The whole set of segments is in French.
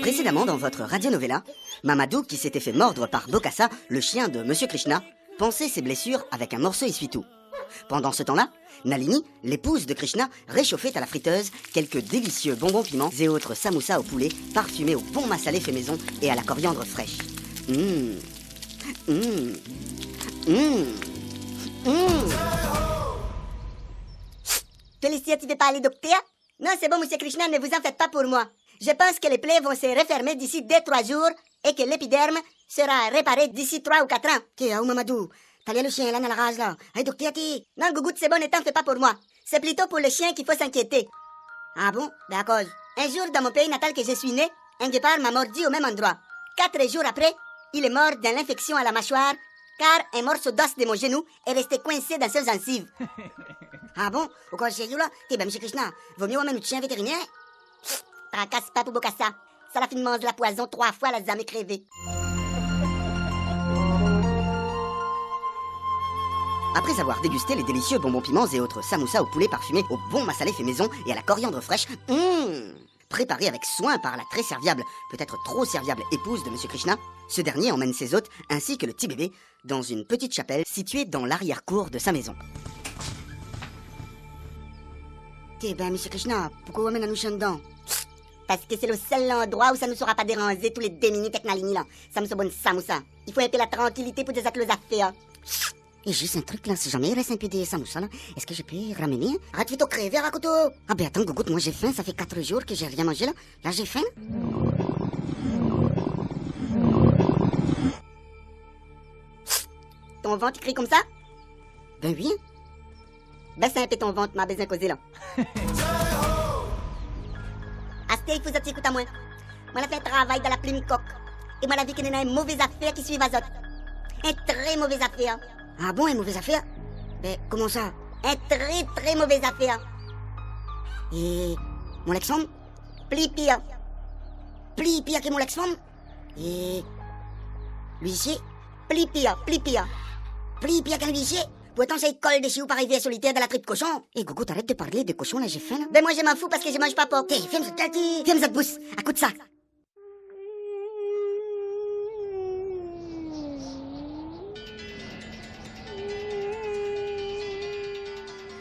Précédemment dans votre radionovela, Mamadou, qui s'était fait mordre par Bokassa, le chien de Monsieur Krishna, pansait ses blessures avec un morceau essuie-tout. Pendant ce temps-là, Nalini, l'épouse de Krishna, réchauffait à la friteuse quelques délicieux bonbons piments et autres samoussas au poulet parfumés au bon massalé fait maison et à la coriandre fraîche. Félicia, tu veux parler, docteur? Non, c'est bon, monsieur Krishna, ne vous en faites pas pour moi. Je pense que les plaies vont se refermer d'ici 2-3 jours et que l'épiderme sera réparé d'ici 3 ou 4 ans. Tiens, où Mamadou? T'as le chien là dans la rage là. Hey, docteur, non, Gougoute, c'est bon, ne t'en fais pas pour moi. C'est plutôt pour le chien qu'il faut s'inquiéter. Ah bon? D'accord. Un jour, dans mon pays natal que je suis né, un guépard m'a mordu au même endroit. 4 jours après, il est mort d'une infection à la mâchoire, car un morceau d'os de mon genou est resté coincé dans ses gencives. Ah bon? Au cas où là, t'es ben, monsieur Krishna, vaut mieux emmener notre chien vétérinaire? Tracasse pas pour Bokassa. Ça l'a fait de manger la poison 3 fois, elle a jamais crevé. Après avoir dégusté les délicieux bonbons piments et autres samoussas au poulet parfumé au bon massalé fait maison et à la coriandre fraîche, préparé avec soin par la très serviable, peut-être trop serviable épouse de Monsieur Krishna, ce dernier emmène ses hôtes ainsi que le petit bébé dans une petite chapelle située dans l'arrière-cour de sa maison. Eh ben, Monsieur Krishna, pourquoi vous emmènez nous dedans? Parce que c'est le seul endroit où ça ne sera pas dérangé tous les 2 minutes avec Nalini là. Ça me bonne samoussa. Il faut un peu la tranquillité pour des athlètes à faire. Et juste un truc là, si jamais il reste un peu de samoussa là, est-ce que je peux ramener? Arrête vite au crever, Rakoto! Ah ben attends, Gougoute, moi j'ai faim, ça fait 4 jours que j'ai rien mangé là. Là j'ai faim. Ton ventre crie comme ça? Ben oui. Baisse un peu ton ventre, ma besoin causé là. Asté, il faut que tu écoutes à moi. Moi, j'ai fait un travail dans la plume coque. Et moi, la vie qu'il y a une mauvaise affaire qui suit Vazot. Un très mauvaise affaire. Ah bon, une mauvaise affaire? Ben, comment ça? Un très, très mauvaise affaire. Et mon ex-femme? Plus pire. Plus pire que mon ex-femme? Et l'huissier? Plus pire, plus pire. Plus pire qu'un huissier? Pourtant, j'ai colle de chioux par rivière solitaire de la tripe cochon. Et Gogo, t'arrêtes de parler de cochon, là, j'ai faim, là. Ben, moi, je m'en fous parce que je mange pas porc. T'es, ferme cette bouche, à coup de ça.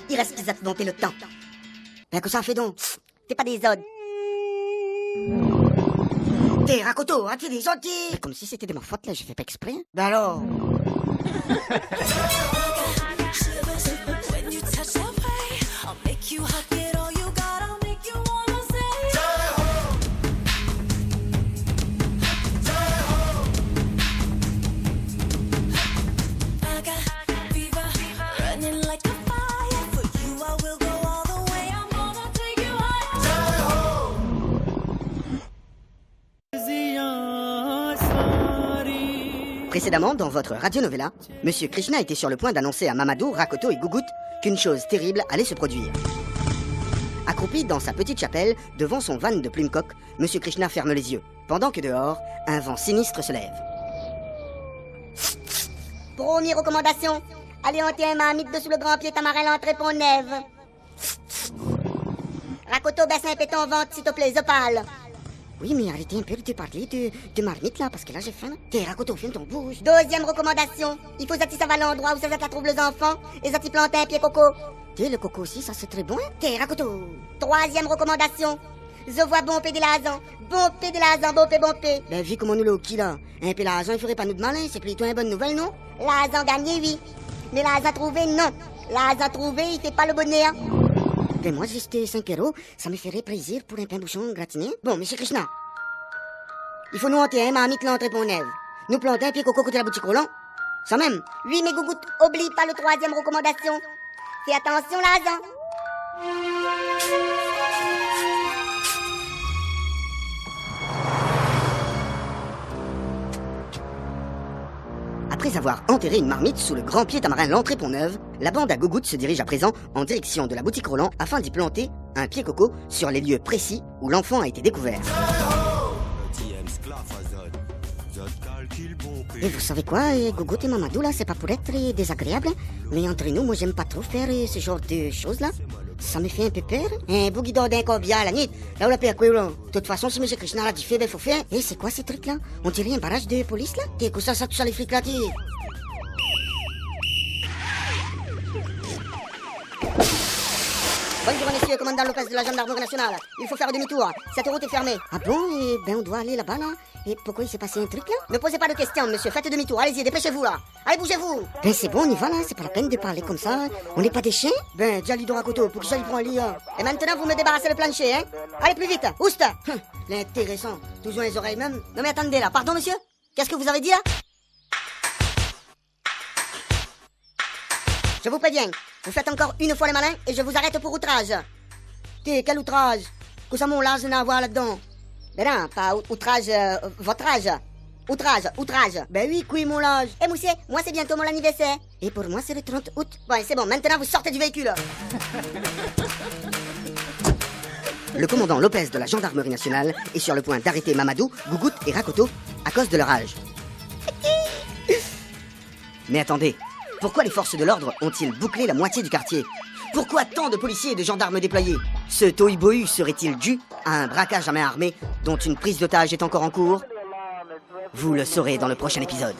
Il reste qu'ils ont monté le temps. Ben, que ça fait donc? T'es pas des odes. T'es, Rakoto, as-tu des odes, t'es? Comme si c'était de ma faute, là, je fais pas exprès. Ben alors? Précédemment, dans votre radionovela, Monsieur Krishna était sur le point d'annoncer à Mamadou, Rakoto et Gougoute qu'une chose terrible allait se produire. Accroupi dans sa petite chapelle, devant son van de plume-coque, Monsieur Krishna ferme les yeux, pendant que dehors, un vent sinistre se lève. Première recommandation, allez hanter un marmite dessous le grand pied tamarin l'entrée Pont-Neuf. Rakoto, baisse un peu ton ventre, s'il te plaît, Zopal. Oui, mais arrêtez un peu de parler de marmite, là, parce que là, j'ai faim. T'es, Rakoto, ferme ton bouche. Deuxième recommandation, il faut que ça va à l'endroit où ça trouve les enfants et ça t'y plante un pied coco. T'es, le coco aussi, ça c'est très bon. T'es, Rakoto. Troisième recommandation, je vois bon pédilazan, bon pé. Ben, vu comment nous le qui là, un pédilazan, il ferait pas nous de malin, c'est plutôt une bonne nouvelle, non? Lazan gagné, oui. Mais Lazan trouvé, non. Lazan trouvé, il fait pas le bonheur. Ben moi, juste 5 euros, ça me ferait plaisir pour un pain bouchon gratiné. Bon, monsieur Krishna, il faut nous hanter un marmite l'entrée Pont-Neuf. Nous planter un pied coco côté la boutique Roland. Ça même. Oui, mais Gougoute, oublie pas le troisième recommandation. Fais attention, Lazan. Après avoir enterré une marmite sous le grand pied tamarin l'entrée Pont-Neuf, la bande à Gougoute se dirige à présent en direction de la boutique Roland afin d'y planter un pied coco sur les lieux précis où l'enfant a été découvert. Et vous savez quoi, Gougoute et Mamadou, là, c'est pas pour être désagréable, mais entre nous, moi, j'aime pas trop faire ce genre de choses, là. Ça me fait un peu peur. Un boogie d'or d'un corbillard la nuit. Là où la paix à quoi, là? De toute façon, si M. Krishna l'a dit fait, ben faut faire. Et c'est quoi ces trucs-là? On dirait un barrage de police, là? T'es quoi ça touche à les flics, là, t'es... Bonjour messieurs, commandant Lopez de la gendarmerie nationale. Il faut faire demi-tour. Cette route est fermée. Ah bon? Et ben on doit aller là-bas, là? Et pourquoi il s'est passé un truc, là? Ne posez pas de questions, monsieur. Faites demi-tour. Allez-y, dépêchez-vous, là. Allez, bougez-vous. Ben c'est bon, on y va, là. C'est pas la peine de parler comme ça. On n'est pas des chiens? Ben, déjà, lis Rakoto, pour que j'aille prendre un lit, là. Et maintenant, vous me débarrassez le plancher, hein? Allez, plus vite. Ouste. L'intéressant. Toujours les oreilles même. Non mais attendez, là. Pardon, monsieur? Qu'est-ce que vous avez dit, là? Je vous préviens. Vous faites encore une fois les malins et je vous arrête pour outrage. T'es, quel outrage? Que ça, mon large n'a à voir là-dedans? Ben non, pas outrage, votre âge. Outrage. Ben oui, quoi, mon large? Eh, monsieur, moi c'est bientôt mon anniversaire. Et pour moi, c'est le 30 août. Bon, c'est bon, maintenant vous sortez du véhicule. Le commandant Lopez de la gendarmerie nationale est sur le point d'arrêter Mamadou, Gougout et Rakoto à cause de leur âge. Mais attendez, pourquoi les forces de l'ordre ont-ils bouclé la moitié du quartier? Pourquoi tant de policiers et de gendarmes déployés? Ce tohu-bohu serait-il dû à un braquage à main armée dont une prise d'otage est encore en cours? Vous le saurez dans le prochain épisode.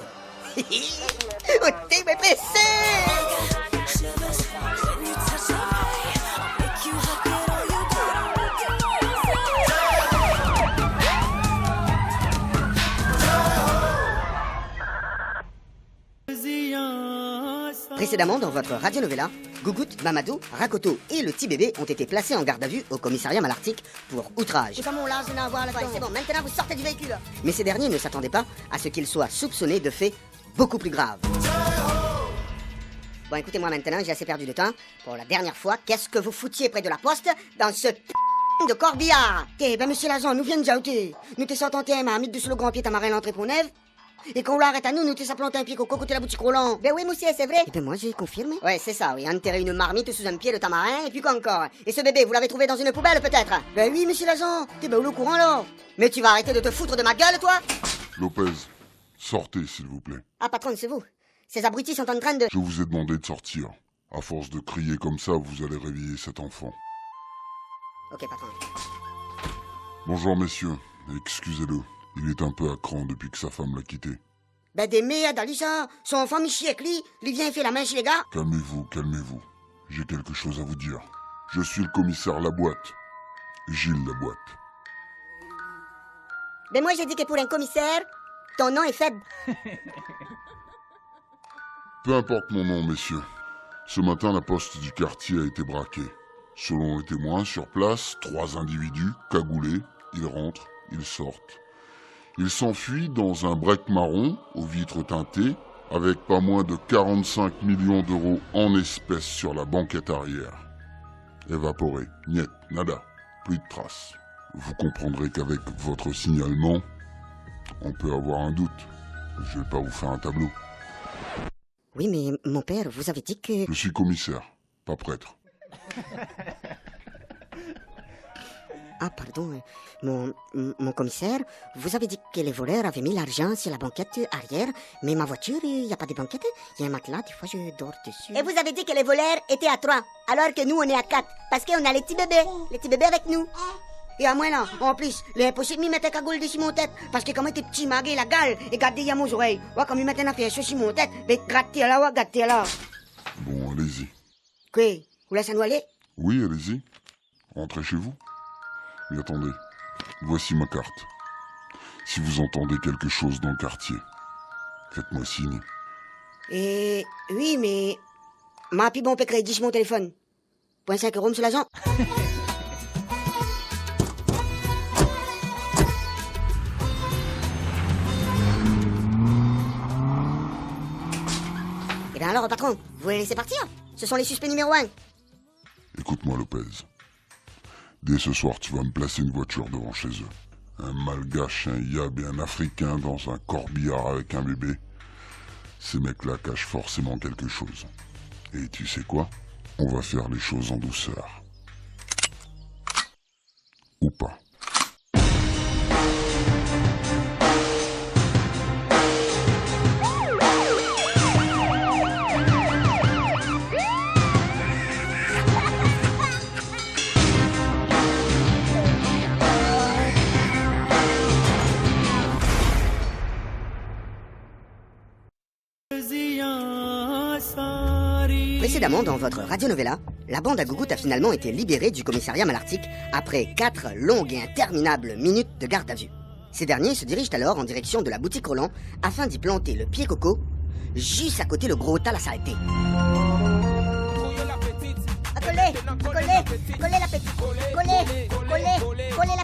Précédemment, dans votre radionovela, Gougout, Mamadou, Rakoto et le petit bébé ont été placés en garde à vue au commissariat Malartic pour outrage. C'est bon, maintenant vous sortez du véhicule. Mais ces derniers ne s'attendaient pas à ce qu'ils soient soupçonnés de faits beaucoup plus graves. Bon, écoutez-moi maintenant, j'ai assez perdu de temps. Pour la dernière fois, qu'est-ce que vous foutiez près de la poste dans ce de corbillard? Eh ben, monsieur l'agent, nous viennent d'ajouter. Nous t'es sorti un marmite sur le grand pied tamarin l'entrée pour Neve. Et quand on l'arrête à nous, nous t'es ça planté un pied coco côté la boutique Roland. Ben oui, monsieur, c'est vrai. Eh ben moi, j'ai confirmé. Ouais, c'est ça, oui. Enterrer une marmite sous un pied de tamarin, et puis quoi encore? Et ce bébé, vous l'avez trouvé dans une poubelle, peut-être? Ben oui, monsieur l'agent. T'es ben au courant, alors. Mais tu vas arrêter de te foutre de ma gueule, toi? Lopez, sortez, s'il vous plaît. Ah, patron, c'est vous. Ces abrutis sont en train de... Je vous ai demandé de sortir. À force de crier comme ça, vous allez réveiller cet enfant. Ok, patron. Bonjour, messieurs. Excusez-le. Il est un peu à cran depuis que sa femme l'a quitté. Ben des merdes, Alissa. Son enfant, Michi avec lui, il vient faire la main chez les gars. Calmez-vous, calmez-vous. J'ai quelque chose à vous dire. Je suis le commissaire Laboite. Gilles Laboite. Ben moi, j'ai dit que pour un commissaire, ton nom est faible. Peu importe mon nom, messieurs. Ce matin, la poste du quartier a été braquée. Selon les témoins, sur place, 3 individus, cagoulés, ils rentrent, ils sortent. Ils s'enfuient dans un break marron, aux vitres teintées, avec pas moins de 45 millions d'euros en espèces sur la banquette arrière. Évaporé, niet, nada, plus de traces. Vous comprendrez qu'avec votre signalement, on peut avoir un doute. Je vais pas vous faire un tableau. Oui, mais mon père, vous avez dit que... Je suis commissaire, pas prêtre. Ah, pardon, mon commissaire, vous avez dit que les voleurs avaient mis l'argent sur la banquette arrière, mais ma voiture, il n'y a pas de banquette, il y a un matelas, des fois je dors dessus. Et vous avez dit que les voleurs étaient à 3, alors que nous on est à 4, parce qu'on a les petits bébés avec nous. Et à moi là, en plus, il est impossible de me mettre un cagoule dessus mon tête, parce que comme il était petit, magué, la gale, et gardez à mes oreilles. Ouais, comme il mettait une affaire sur mon tête, mais grattez là, ouais, grattez là. Bon, allez-y. Quoi? Vous laissez nous aller? Oui, allez-y. Rentrez chez vous. Mais attendez, voici ma carte. Si vous entendez quelque chose dans le quartier, faites-moi signe. Et oui, mais... Ma puis bon, peut crédit sur mon téléphone. 0,5 €, monsieur l'agent. Et bien alors, patron, vous les laissez partir? Ce sont les suspects numéro 1. Écoute-moi, Lopez. Dès ce soir, tu vas me placer une voiture devant chez eux. Un malgache, un yab et un africain dans un corbillard avec un bébé. Ces mecs-là cachent forcément quelque chose. Et tu sais quoi? On va faire les choses en douceur. Ou pas. Précédemment, dans votre radionovela, la bande à Gougout a finalement été libérée du commissariat Malartic après 4 longues et interminables minutes de garde à vue. Ces derniers se dirigent alors en direction de la boutique Roland afin d'y planter le pied coco juste à côté le gros tas la saleté. Coller la petite. Coller la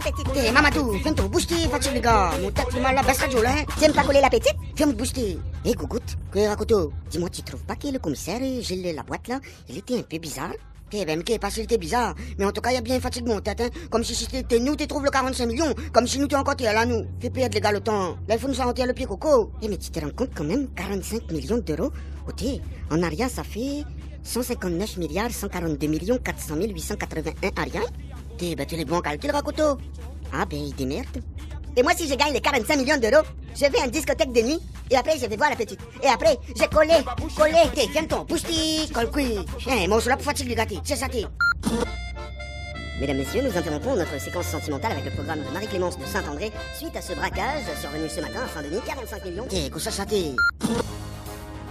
petite. T'es Mamadou, fais-moi bouger, fatigue les gars. Mon tête fait mal là, baisse la joue là. T'aimes pas coller la petite? Fais-moi bouger. Hé Gougout, que raconte? Dis-moi, tu trouves pas que le commissaire, Gilles la boîte là, il était un peu bizarre? Eh ben, pas s'il était bizarre, mais en tout cas, il y a bien fatigué mon tête, hein. Comme si c'était nous, tu trouves le 45 millions, comme si nous t'es encore là, nous. Fais perdre les gars le temps. Là, il faut nous sortir le pied coco. Eh, mais tu te rends compte quand même, 45 millions d'euros? Ok, en arrière, ça fait 159 milliards 142 millions 400 881 à rien. Eh ben, tu les bons calculs, Rakoto. Ah ben, il démerde. Et moi, si je gagne les 45 millions d'euros, je vais à une discothèque de nuit, et après, je vais voir la petite. Et après, j'ai collé. T'es, viens-t'en, bouge-t'y, colle-couille. Moi, je suis là pour fatiguer les gâtés, c'est ça, t'es. Mesdames, Messieurs, nous interrompons notre séquence sentimentale avec le programme de Marie-Clémence de Saint-André suite à ce braquage survenu ce matin à Saint-Denis, 45 millions. T'es, que ça, t'es.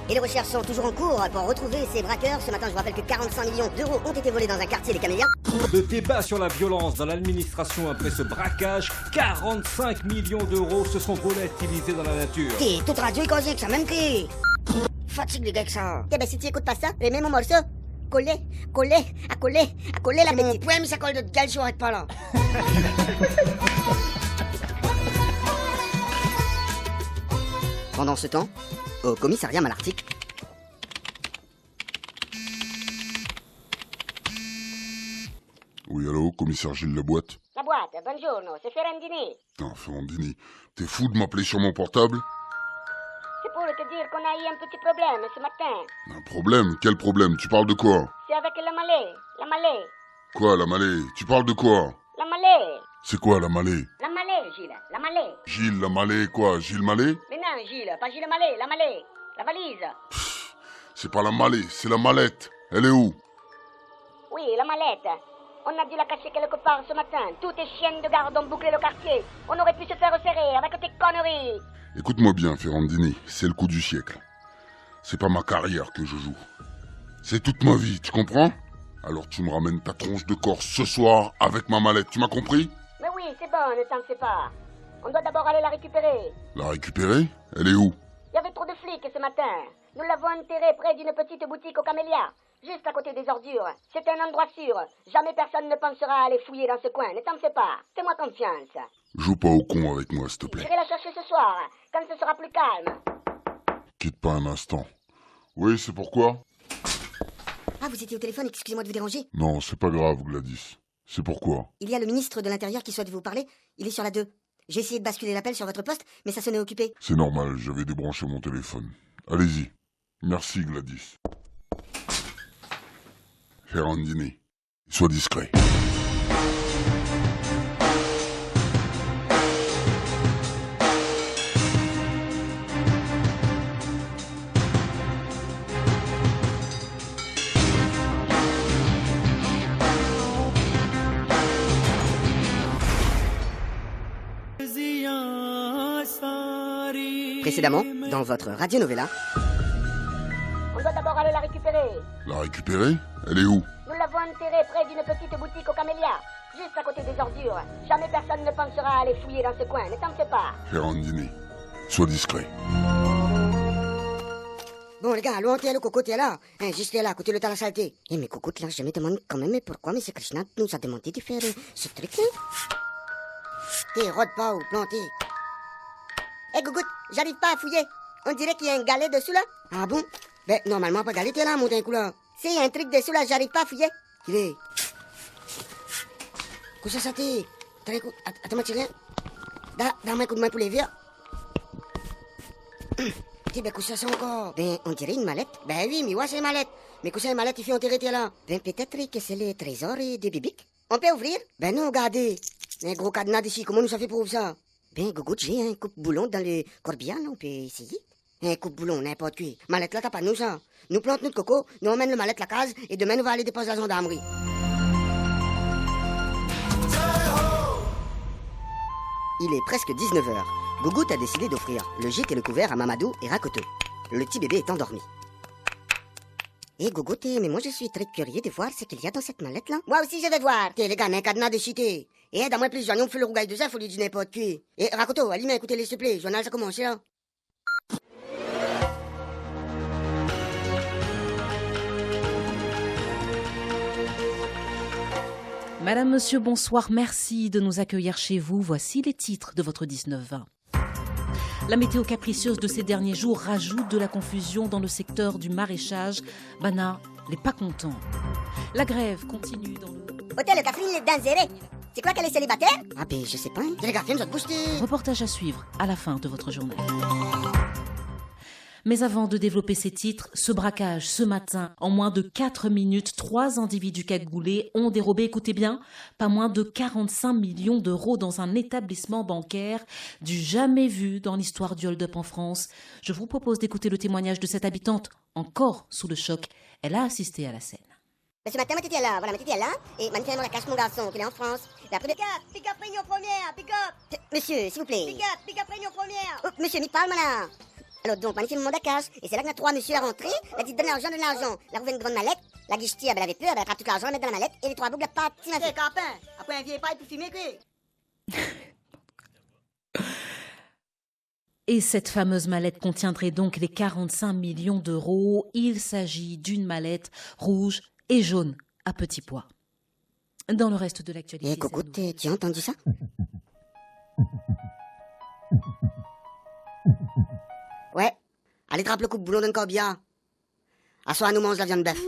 Et les recherches sont toujours en cours pour retrouver ces braqueurs. Ce matin, je vous rappelle que 45 millions d'euros ont été volés dans un quartier des Camélias. Le débat sur la violence dans l'administration après ce braquage, 45 millions d'euros se sont volatilisés dans la nature. T'es, toute radio est causée que ça, même t'es. Fatigue les gars que ça. Eh ben, si tu écoutes pas ça, remets mon morceau. Coller la petite. Ouais, mais ça colle de gueule, je arrête pas là. Pendant ce temps, au commissariat Malartic. Oui, allô, commissaire Gilles Laboîte? La boîte, buongiorno, c'est Ferrandini. Putain, Ferrandini, t'es fou de m'appeler sur mon portable? C'est pour te dire qu'on a eu un petit problème ce matin. Un problème? Quel problème? Tu parles de quoi? C'est avec la Malais. Quoi, la Malais? Tu parles de quoi? La Malais. C'est quoi, la Malais? La Malais, Gilles, la Malais. Gilles, la Malais, quoi? Gilles Malais? Mais non, Gilles, pas Gilles Malais, la Malais. La valise. C'est pas la Malais, c'est la mallette. Elle est où? Oui, la mallette. On a dû la cacher quelque part ce matin. Toutes les chiennes de garde ont bouclé le quartier. On aurait pu se faire serrer avec tes conneries. Écoute-moi bien, Ferrandini, c'est le coup du siècle. C'est pas ma carrière que je joue. C'est toute ma vie, tu comprends? Alors tu me ramènes ta tronche de Corse ce soir avec ma mallette, tu m'as compris? Mais oui, c'est bon, ne t'en fais pas. On doit d'abord aller la récupérer. La récupérer? Elle est où? Il y avait trop de flics ce matin. Nous l'avons enterrée près d'une petite boutique aux Camélias, juste à côté des ordures. C'est un endroit sûr. Jamais personne ne pensera à aller fouiller dans ce coin. Ne t'en fais pas. Fais-moi confiance. Joue pas au con avec moi, s'il te plaît. J'irai la chercher ce soir, quand ce sera plus calme. Quitte pas un instant. Oui, c'est pourquoi? Ah, vous étiez au téléphone, excusez-moi de vous déranger. Non, c'est pas grave, Gladys. C'est pourquoi? Il y a le ministre de l'Intérieur qui souhaite vous parler. Il est sur la 2. J'ai essayé de basculer l'appel sur votre poste, mais ça sonnait occupé. C'est normal, j'avais débranché mon téléphone. Allez-y. Merci, Gladys. Ferrandini, sois discret. Précédemment, dans votre radionovela. On doit d'abord aller la récupérer. La récupérer? Elle est où? Nous l'avons enterrée près d'une petite boutique aux Camélias, juste à côté des ordures. Jamais personne ne pensera à aller fouiller dans ce coin. Ne t'en fais pas. Ferrandini, sois discret. Bon les gars, allô, t'es là, Coco, t'es là. Hein, juste là, à côté de la saleté. Eh mais Coco, là, je me demande quand même pourquoi M. Krishna nous a demandé de faire ce truc-là. T'es rôde pas ou planté. Hé, Gougout, j'arrive pas à fouiller. On dirait qu'il y a un galet dessous là. Ah bon? Ben, normalement, pas galé, t'es là, mon d'un coup là. Si, il y a un truc dessous là, j'arrive pas à fouiller. Il est. Qu'est-ce que ça t'est? Attends, tu rien. Donne-moi un coup de main pour les vieux. Ben, qu'est-ce que ça encore? Ben, on dirait une mallette. Ben oui, mais ouais, c'est une mallette. Mais qu'est-ce que c'est une mallette, il fait enterrer, t'es là? Ben, peut-être que c'est les trésors de Bibic. On peut ouvrir? Ben non, regardez. Un gros cadenas d'ici, comment nous ça fait pour ouvrir ça? Ben, Gougout, j'ai un coupe-boulon dans le corbillard, là, on peut essayer. Un coupe-boulon, n'importe qui. Mallette là, t'as pas de nous, ça. Nous plantons notre coco, nous emmène le mallette la case, et demain, nous va aller déposer la gendarmerie. Il est presque 19h. Gougout a décidé d'offrir le gîte et le couvert à Mamadou et Rakoto. Le petit bébé est endormi. Eh, Gogoté, mais moi je suis très curieux de voir ce qu'il y a dans cette mallette-là. Moi aussi, je vais voir. T'es les gars, mais un cadenas de chité. Et dans moins plus, j'en ai fait le rougail de ça, faut lui dire n'importe qui. Et Rakoto, allumez, écoutez-les, s'il te plaît. Journal, ça commence là. Madame, monsieur, bonsoir, merci de nous accueillir chez vous. Voici les titres de votre 19-20. La météo capricieuse de ces derniers jours rajoute de la confusion dans le secteur du maraîchage. Bana n'est pas content. La grève continue dans le... Hôtel Catherine, les dangereux. C'est quoi qu'elle est célibataire? Ah ben, je sais pas. Hein. Les gars, viens, nous autres bouger. Reportage à suivre à la fin de votre journal. Mais avant de développer ces titres, ce braquage ce matin, en moins de 4 minutes, 3 individus cagoulés ont dérobé, écoutez bien, pas moins de 45 millions d'euros dans un établissement bancaire du jamais vu dans l'histoire du hold-up en France. Je vous propose d'écouter le témoignage de cette habitante, encore sous le choc. Elle a assisté à la scène. Mais ce matin, ma tête est là, voilà, ma tête est là, et manifestement la cache mon garçon, qui est en France. Et après, pick up, réunion première, pick up. Monsieur, s'il vous plaît. Pick up, réunion première. Oh, monsieur, m'y parle, là. Alors donc, manifestement la cache, et c'est là que notre trois monsieur est rentré, elle a dit donne l'argent. La rouvre une grande mallette, la guichetière, elle avait peur, elle attrape tout l'argent, elle met dans la mallette, et les trois boucles, la pâte, c'est ma fille. Après un vieil paille pour fumer, quoi. Et cette fameuse mallette contiendrait donc les 45 millions d'euros. Il s'agit d'une mallette rouge et jaune à petits pois. Dans le reste de l'actualité... Eh, Coco, tu as entendu ça? Ouais. Allez, trappe le coup de boulot d'un corbillard. À soir, nous mange la viande bœuf.